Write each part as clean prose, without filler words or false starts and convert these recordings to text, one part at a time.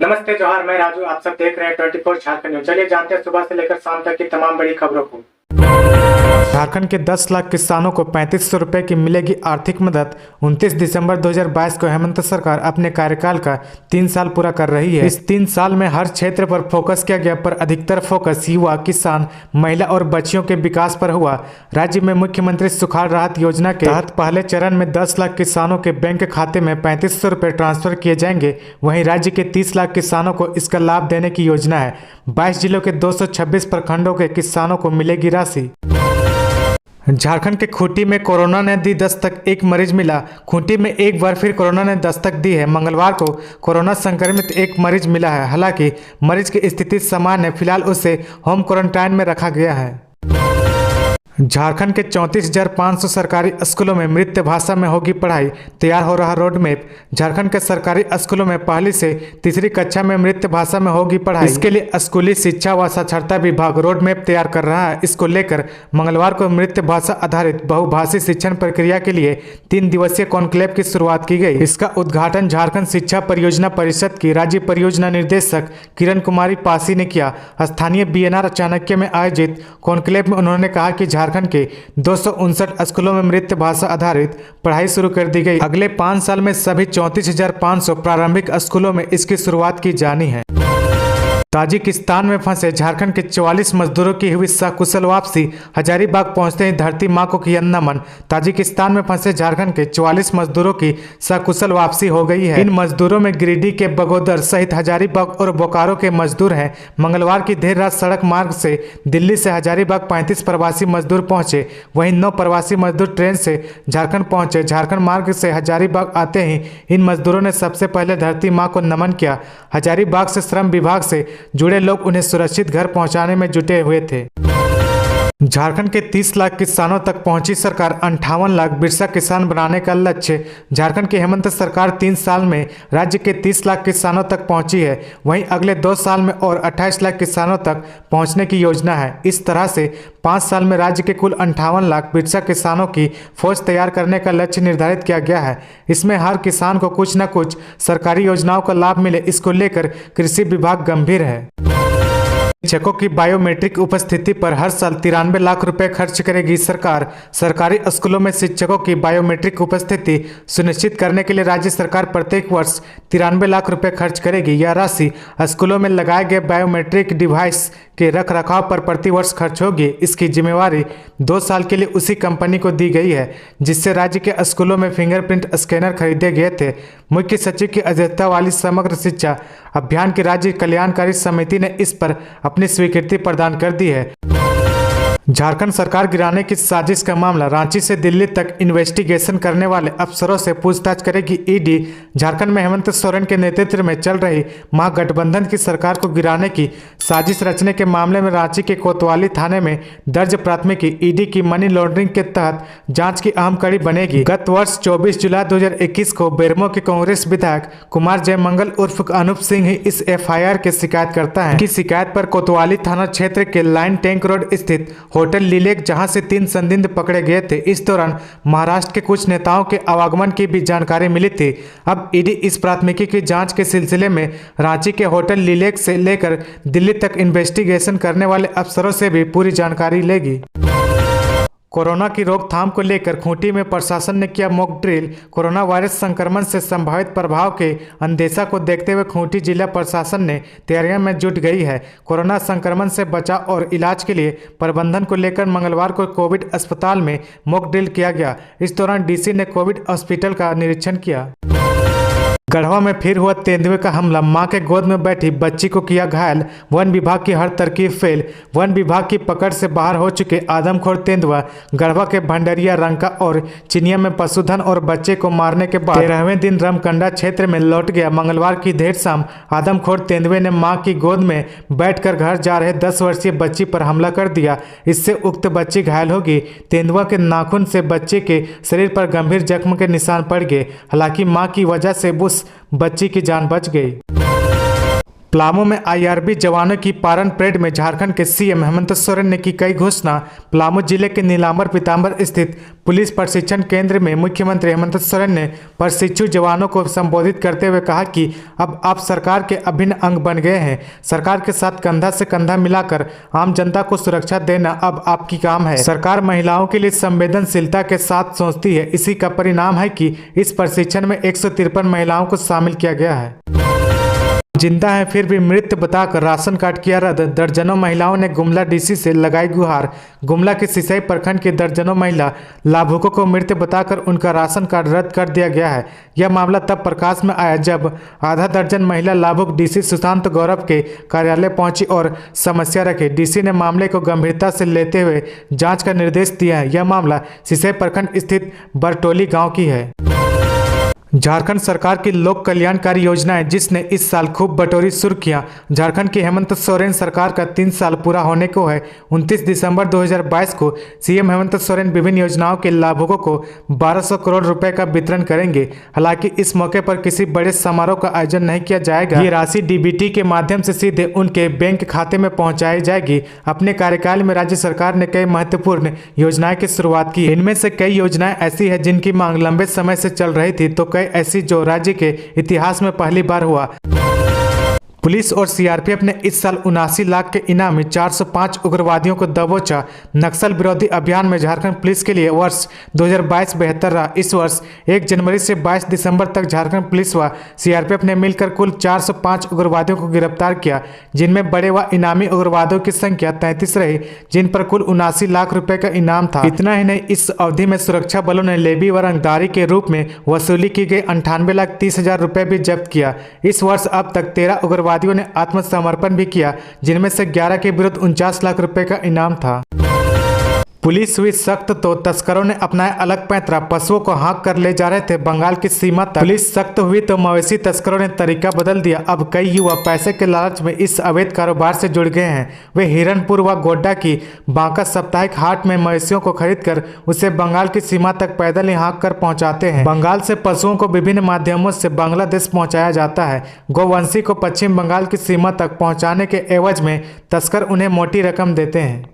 नमस्ते जोहार, मैं राजू। आप सब देख रहे हैं 24 झारखंड न्यूज। चलिए जानते हैं सुबह से लेकर शाम तक की तमाम बड़ी खबरों को। झारखंड के 10 लाख किसानों को 3500 रुपए की मिलेगी आर्थिक मदद। 29 दिसंबर 2022 को हेमंत सरकार अपने कार्यकाल का 3 साल पूरा कर रही है। इस 3 साल में हर क्षेत्र पर फोकस किया गया, पर अधिकतर फोकस युवा, किसान, महिला और बच्चियों के विकास पर हुआ। राज्य में मुख्यमंत्री सुखाड़ राहत योजना के तहत पहले चरण में 10 लाख किसानों के बैंक खाते में 3500 रुपए ट्रांसफर किए जाएंगे। वहीं राज्य के 30 लाख किसानों को इसका लाभ देने की योजना है। 22 जिलों के 226 प्रखंडों के किसानों को मिलेगी राशि। झारखंड के खूंटी में कोरोना ने दी दस्तक, एक मरीज मिला। खूंटी में एक बार फिर कोरोना ने दस्तक दी है। मंगलवार को कोरोना संक्रमित एक मरीज मिला है। हालांकि मरीज की स्थिति सामान्य है। फिलहाल उसे होम क्वारंटाइन में रखा गया है। झारखंड के 34,500 सरकारी स्कूलों में मृतभाषा में होगी पढ़ाई, तैयार हो रहा रोड मैप। झारखंड के सरकारी स्कूलों में पहली से तीसरी कक्षा में मृतभाषा में होगी पढ़ाई। इसके लिए स्कूली शिक्षा व साक्षरता विभाग रोड मैप तैयार कर रहा है। इसको लेकर मंगलवार को मृतभाषा आधारित बहुभाषी शिक्षण प्रक्रिया के लिए 3 दिवसीय कॉन्क्लेव की शुरुआत की गई। इसका उद्घाटन झारखंड शिक्षा परियोजना परिषद की राज्य परियोजना निर्देशक किरण कुमारी पासी ने किया। स्थानीय बीएनआर चाणक्य में आयोजित कॉन्क्लेव में उन्होंने कहा कि झारखंड के 259 स्कूलों में मृतभाषा आधारित पढ़ाई शुरू कर दी गई। अगले 5 साल में सभी 34,500 प्रारंभिक स्कूलों में इसकी शुरुआत की जानी है। ताजिकिस्तान में फंसे झारखंड के 44 मजदूरों की हुई सकुशल वापसी। हजारीबाग पहुंचते ही धरती मां को किया नमन। ताजिकिस्तान में फंसे झारखंड के 44 मजदूरों की सकुशल वापसी हो गई है। इन मजदूरों में गिरिडीह के बगोदर सहित हजारीबाग और बोकारो के मजदूर हैं। मंगलवार की देर रात सड़क मार्ग से दिल्ली से हजारीबाग 35 प्रवासी मजदूर पहुंचे। वहीं 9 प्रवासी मजदूर ट्रेन से झारखंड पहुंचे। झारखंड मार्ग से हजारीबाग आते ही इन मजदूरों ने सबसे पहले धरती मां को नमन किया। हजारीबाग से श्रम विभाग से जुड़े लोग उन्हें सुरक्षित घर पहुंचाने में जुटे हुए थे। झारखंड के 30 लाख किसानों तक पहुंची सरकार। 58 लाख बिरसा किसान बनाने का लक्ष्य। झारखंड की हेमंत सरकार 3 साल में राज्य के 30 लाख किसानों तक पहुंची है। वहीं अगले 2 साल में और 28 लाख किसानों तक पहुंचने की योजना है। इस तरह से 5 साल में राज्य के कुल 58 लाख बिरसा किसानों की फौज तैयार करने का लक्ष्य निर्धारित किया गया है। इसमें हर किसान को कुछ न कुछ सरकारी योजनाओं का लाभ मिले, इसको लेकर कृषि विभाग गंभीर है। शिक्षकों की बायोमेट्रिक उपस्थिति पर हर साल 93 लाख रुपए खर्च करेगी सरकार। सरकारी स्कूलों में शिक्षकों की बायोमेट्रिक उपस्थिति सुनिश्चित करने के लिए राज्य सरकार प्रत्येक वर्ष 93 लाख रुपए खर्च करेगी। यह राशि स्कूलों में लगाए गए बायोमेट्रिक डिवाइस के रखरखाव पर प्रतिवर्ष खर्च होगी। इसकी जिम्मेवारी 2 साल के लिए उसी कंपनी को दी गई है जिससे राज्य के स्कूलों में फिंगरप्रिंट स्कैनर खरीदे गए थे। मुख्य सचिव की अध्यक्षता वाली समग्र शिक्षा अभियान की राज्य कल्याणकारी समिति ने इस पर अपनी स्वीकृति प्रदान कर दी है। झारखंड सरकार गिराने की साजिश का मामला। रांची से दिल्ली तक इन्वेस्टिगेशन करने वाले अफसरों से पूछताछ करेगी ईडी। झारखंड में हेमंत सोरेन के नेतृत्व में चल रही महागठबंधन की सरकार को गिराने की साजिश रचने के मामले में रांची के कोतवाली थाने में दर्ज प्राथमिकी ईडी की मनी लॉन्ड्रिंग के तहत जांच की अहम कड़ी बनेगी। गत वर्ष 24 जुलाई 2021 को बेरमो के कांग्रेस विधायक कुमार जयमंगल उर्फ अनूप सिंह ही इस एफआईआर के शिकायत करता है। की शिकायत पर कोतवाली थाना क्षेत्र के लाइन टैंक रोड स्थित होटल लीलेक, जहां से 3 संदिग्ध पकड़े गए थे, इस दौरान महाराष्ट्र के कुछ नेताओं के आवागमन की भी जानकारी मिली थी। अब ईडी इस प्राथमिकी की जांच के सिलसिले में रांची के होटल लीलेक से लेकर दिल्ली तक इन्वेस्टिगेशन करने वाले अफसरों से भी पूरी जानकारी लेगी। कोरोना की रोकथाम को लेकर खूंटी में प्रशासन ने किया मॉक ड्रिल। कोरोना वायरस संक्रमण से संभावित प्रभाव के अंदेशा को देखते हुए खूंटी जिला प्रशासन ने तैयारियों में जुट गई है। कोरोना संक्रमण से बचाव और इलाज के लिए प्रबंधन को लेकर मंगलवार को कोविड अस्पताल में मॉक ड्रिल किया गया। इस दौरान डीसी ने कोविड हॉस्पिटल का निरीक्षण किया। गढ़वा में फिर हुआ तेंदुए का हमला। मां के गोद में बैठी बच्ची को किया घायल। वन विभाग की हर तरकीब फेल। वन विभाग की पकड़ से बाहर हो चुके आदमखोर तेंदुआ गढ़वा के भंडरिया, रंका और चिनिया में पशुधन और बच्चे को मारने के बाद 13वें दिन रमकंडा क्षेत्र में लौट गया। मंगलवार की देर शाम आदमखोर तेंदुए ने मां की गोद में बैठकर घर जा रहे 10 वर्षीय बच्ची पर हमला कर दिया। इससे उक्त बच्ची घायल हो गई। तेंदुआ के नाखून से बच्चे के शरीर पर गंभीर जख्म के निशान पड़ गए। हालांकि मां की वजह से उस बच्ची की जान बच गई। पलामू में आईआरबी जवानों की पारण परेड में झारखंड के सीएम हेमंत सोरेन ने की कई घोषणा। पलामू जिले के नीलांबर पीतांबर स्थित पुलिस प्रशिक्षण केंद्र में मुख्यमंत्री हेमंत सोरेन ने प्रशिक्षु जवानों को संबोधित करते हुए कहा कि अब आप सरकार के अभिन्न अंग बन गए हैं। सरकार के साथ कंधा से कंधा मिलाकर आम जनता को सुरक्षा देना अब आपकी काम है। सरकार महिलाओं के लिए संवेदनशीलता के साथ सोचती है। इसी का परिणाम है कि इस प्रशिक्षण में 153 महिलाओं को शामिल किया गया है। जिंदा है फिर भी मृत बताकर राशन कार्ड किया रद्द। दर्जनों महिलाओं ने गुमला डीसी से लगाई गुहार। गुमला के सिसई प्रखंड की दर्जनों महिला लाभुकों को मृत बताकर उनका राशन कार्ड रद्द कर दिया गया है। यह मामला तब प्रकाश में आया जब आधा दर्जन महिला लाभुक डीसी सुशांत गौरव के कार्यालय पहुंची और समस्या रखी। डीसी ने मामले को गंभीरता से लेते हुए जाँच का निर्देश दिया है। यह मामला सिसई प्रखंड स्थित बरटोली गाँव की है। झारखंड सरकार की लोक कल्याणकारी योजनाएं जिसने इस साल खूब बटोरी सुर्खियां। झारखंड की हेमंत सोरेन सरकार का 3 साल पूरा होने को है। 29 दिसंबर 2022 को सीएम हेमंत सोरेन विभिन्न योजनाओं के लाभुकों को 1200 करोड़ रुपए का वितरण करेंगे। हालांकि इस मौके पर किसी बड़े समारोह का आयोजन नहीं किया जाएगा। ये राशि डीबीटी के माध्यम से सीधे उनके बैंक खाते में पहुंचाई जाएगी। अपने कार्यकाल में राज्य सरकार ने कई महत्वपूर्ण योजनाएं की शुरुआत की। इनमें से कई योजनाएं ऐसी है जिनकी मांग लंबे समय से चल रही थी, तो ऐसी जो राज्य के इतिहास में पहली बार हुआ। पुलिस और सीआरपीएफ ने इस साल 79 लाख के इनामी 405 उग्रवादियों को दबोचा। नक्सल विरोधी अभियान में झारखंड पुलिस के लिए वर्ष 2022 बेहतर रहा। इस वर्ष 1 जनवरी से 22 दिसंबर तक झारखंड पुलिस व सीआरपीएफ ने मिलकर कुल 405 उग्रवादियों को गिरफ्तार किया, जिनमें बड़े व इनामी उग्रवादियों की संख्या 33 रही, जिन पर कुल 79 लाख रुपए का इनाम था। इतना ही नहीं, इस अवधि में सुरक्षा बलों ने लेवी व रंगदारी के रूप में वसूली की गई 98,30,000 रुपए भी जब्त किया। इस वर्ष अब तक 13 उग्रवादियों ने आत्मसमर्पण भी किया, जिनमें से 11 के विरुद्ध 49 लाख रुपए का इनाम था। पुलिस हुई सख्त तो तस्करों ने अपनाया अलग पैंतरा। पशुओं को हाँक कर ले जा रहे थे बंगाल की सीमा तक। पुलिस सख्त हुई तो मवेशी तस्करों ने तरीका बदल दिया। अब कई युवा पैसे के लालच में इस अवैध कारोबार से जुड़ गए हैं। वे हिरणपुर व गोड्डा की बांका साप्ताहिक हाट में मवेशियों को खरीदकर उसे बंगाल की सीमा तक पैदल ही हाँक कर पहुंचाते हैं। बंगाल से पशुओं को विभिन्न माध्यमों से बांग्लादेश पहुंचाया जाता है। गोवंशी को पश्चिम बंगाल की सीमा तक पहुंचाने के एवज में तस्कर उन्हें मोटी रकम देते हैं।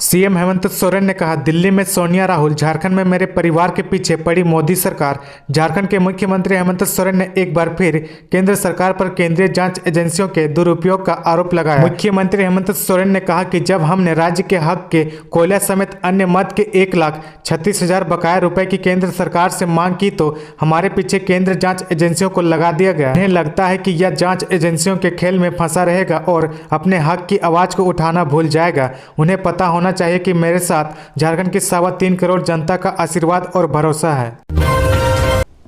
सीएम हेमंत सोरेन ने कहा, दिल्ली में सोनिया राहुल, झारखंड में मेरे परिवार के पीछे पड़ी मोदी सरकार। झारखंड के मुख्यमंत्री हेमंत सोरेन ने एक बार फिर केंद्र सरकार पर केंद्रीय जांच एजेंसियों के दुरुपयोग का आरोप लगाया। मुख्यमंत्री हेमंत सोरेन ने कहा कि जब हमने राज्य के हक के कोयला समेत अन्य मद के 1,36,000 बकाया रुपए की केंद्र सरकार से मांग की तो हमारे पीछे केंद्र जांच एजेंसियों को लगा दिया गया। उन्हें लगता है कि यह जांच एजेंसियों के खेल में फंसा रहेगा और अपने हक की आवाज को उठाना भूल जाएगा। उन्हें पता होना चाहिए कि मेरे साथ झारखंड की 3.25 करोड़ जनता का आशीर्वाद और भरोसा है।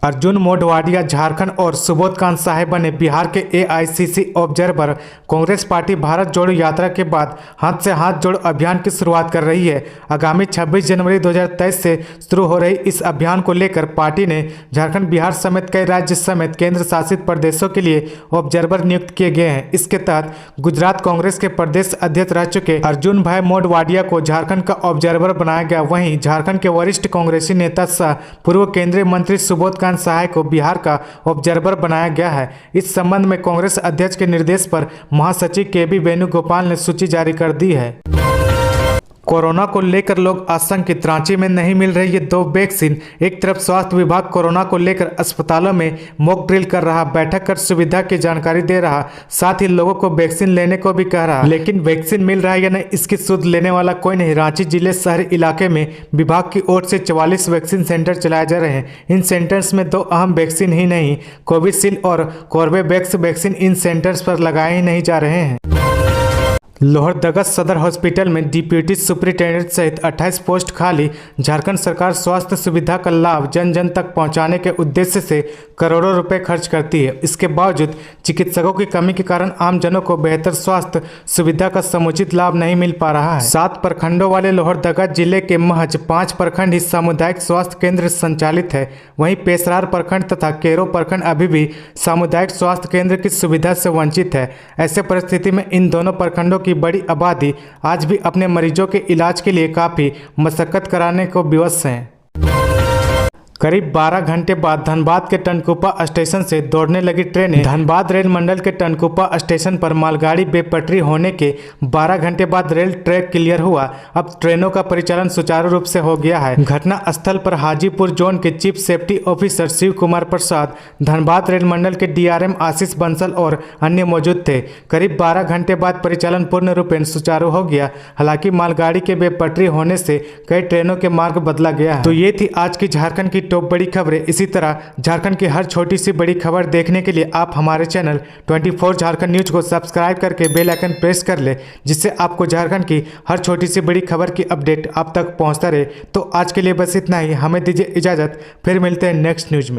अर्जुन मोढवाडिया झारखंड और सुबोध कांत साहेब बने बिहार के AICC observer. Congress party Bharat जोड़ो यात्रा के बाद हाथ से हाथ जोड़ो अभियान की शुरुआत कर रही है। आगामी 26 जनवरी 2023 से शुरू हो रही इस अभियान को लेकर पार्टी ने झारखंड, बिहार समेत कई राज्य समेत केंद्र शासित प्रदेशों के लिए ऑब्जर्वर नियुक्त किए गए हैं। इसके तहत गुजरात कांग्रेस के प्रदेश अध्यक्ष रह चुके अर्जुन भाई मोढवाडिया को झारखंड का ऑब्जर्वर बनाया गया। वहीं झारखंड के वरिष्ठ कांग्रेसी नेता सह पूर्व केंद्रीय मंत्री सुबोध सहाय को बिहार का ऑब्जर्वर बनाया गया है। इस संबंध में कांग्रेस अध्यक्ष के निर्देश पर महासचिव केबी वेणुगोपाल ने सूची जारी कर दी है। कोरोना को लेकर लोग आशंकित। रांची में नहीं मिल रही है 2 वैक्सीन। एक तरफ स्वास्थ्य विभाग कोरोना को लेकर अस्पतालों में मॉक ड्रिल कर रहा, बैठक कर सुविधा की जानकारी दे रहा, साथ ही लोगों को वैक्सीन लेने को भी कह रहा, लेकिन वैक्सीन मिल रहा है या नहीं इसकी सुध लेने वाला कोई नहीं। रांची जिले शहरी इलाके में विभाग की ओर से 44 वैक्सीन सेंटर चलाए जा रहे हैं। इन सेंटर्स में 2 अहम वैक्सीन ही नहीं, कोविशील्ड और कॉर्बेवैक्स वैक्सीन इन सेंटर्स पर लगाए ही नहीं जा रहे हैं। लोहरदगा सदर हॉस्पिटल में डिप्यूटी सुपरिटेंडेंट सहित 28 पोस्ट खाली। झारखंड सरकार स्वास्थ्य सुविधा का लाभ जन जन तक पहुंचाने के उद्देश्य से करोड़ों रुपए खर्च करती है। इसके बावजूद चिकित्सकों की कमी के कारण आमजनों को बेहतर स्वास्थ्य सुविधा का समुचित लाभ नहीं मिल पा रहा है। 7 प्रखंडों वाले लोहरदगा जिले के महज 5 प्रखंड ही सामुदायिक स्वास्थ्य केंद्र संचालित है। वहीं पेशरार प्रखंड तथा केरो प्रखंड अभी भी सामुदायिक स्वास्थ्य केंद्र की सुविधा से वंचित है। ऐसे परिस्थिति में इन दोनों प्रखंडों की बड़ी आबादी आज भी अपने मरीजों के इलाज के लिए काफी मशक्कत कराने को विवश हैं। करीब 12 घंटे बाद धनबाद के टनकुप्पा स्टेशन से दौड़ने लगी ट्रेनें। धनबाद रेल मंडल के टनकुप्पा स्टेशन पर मालगाड़ी बेपटरी होने के 12 घंटे बाद रेल ट्रैक क्लियर हुआ। अब ट्रेनों का परिचालन सुचारू रूप से हो गया है। घटना स्थल पर हाजीपुर जोन के chief safety officer Shiv Kumar Prasad, Dhanbad rail मंडल के डीआरएम आशीष बंसल और अन्य मौजूद थे। करीब 12 घंटे बाद परिचालन पूर्ण रूपेण सुचारू हो गया। हालांकि मालगाड़ी के बेपटरी होने से कई ट्रेनों के मार्ग बदला गया है। तो ये थी आज की झारखंड की टॉप बड़ी खबरें। इसी तरह झारखंड की हर छोटी सी बड़ी खबर देखने के लिए आप हमारे चैनल 24 झारखंड न्यूज को सब्सक्राइब करके बेल आइकन प्रेस कर ले, जिससे आपको झारखंड की हर छोटी सी बड़ी खबर की अपडेट आप तक पहुंचता रहे। तो आज के लिए बस इतना ही। हमें दीजिए इजाजत, फिर मिलते हैं नेक्स्ट न्यूज में।